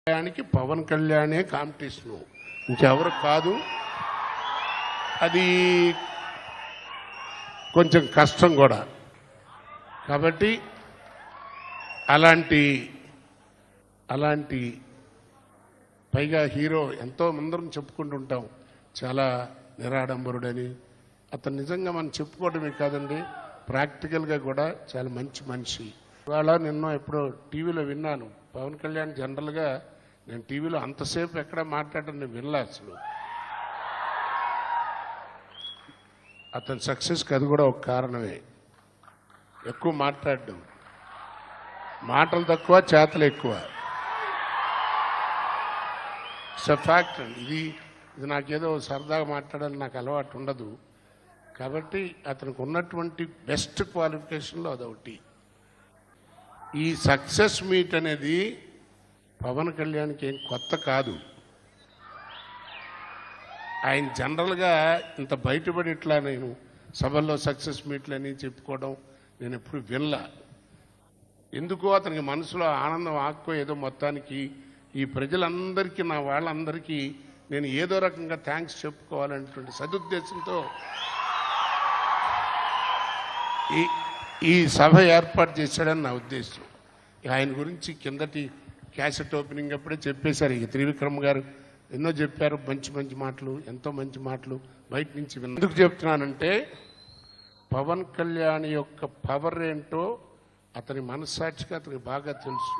కళ్యాణ్కి పవన్ కళ్యాణే కాంపిటీషను, ఇంకెవరు కాదు. అది కొంచెం కష్టం కూడా. కాబట్టి అలాంటి పైగా హీరో ఎంతో మందరం చెప్పుకుంటుంటాం చాలా నిరాడంబరుడని. అతను నిజంగా మనం చెప్పుకోవడమే కాదండి, ప్రాక్టికల్గా కూడా చాలా మంచి మనిషి. ఇవాళ నిన్న ఎప్పుడో టీవీలో విన్నాను, పవన్ కళ్యాణ్ జనరల్గా నేను టీవీలో అంతసేపు ఎక్కడ మాట్లాడడం వినలే అసలు. అతని సక్సెస్కి అది కూడా ఒక కారణమే, ఎక్కువ మాట్లాడడం, మాటలు తక్కువ చేతలు ఎక్కువ. ఇట్స్ ఎ ఫ్యాక్ట్ అండి. ఇది నాకేదో సరదాగా మాట్లాడాలని నాకు అలవాటు ఉండదు. కాబట్టి అతనికి ఉన్నటువంటి బెస్ట్ క్వాలిఫికేషన్లో అదొకటి. ఈ సక్సెస్ మీట్ అనేది పవన్ కళ్యాణ్కి ఏం కొత్త కాదు. ఆయన జనరల్గా ఇంత బయటపడి ఇట్లా నేను సభల్లో సక్సెస్ మీట్లని చెప్పుకోవడం నేను ఎప్పుడు వినలా. ఎందుకో అతనికి మనసులో ఆనందం ఆక్కో ఏదో మొత్తానికి ఈ ప్రజలందరికీ, నా వాళ్ళందరికీ నేను ఏదో రకంగా థ్యాంక్స్ చెప్పుకోవాలనేటువంటి సదుద్దేశంతో ఈ సభ ఏర్పాటు చేశాడని నా ఉద్దేశం. ఆయన గురించి కిందటి క్యాసెట్ ఓపెనింగ్ అప్పుడే చెప్పేశారు. ఇక త్రివిక్రమ్ గారు ఎన్నో చెప్పారు, మంచి మంచి మాటలు, ఎంతో మంచి మాటలు బయట నుంచి విన్నా. ఎందుకు చెప్తున్నానంటే పవన్ కళ్యాణ్ యొక్క పవర్ ఏంటో అతని మనస్సాక్షిగా అతనికి బాగా తెలుసు.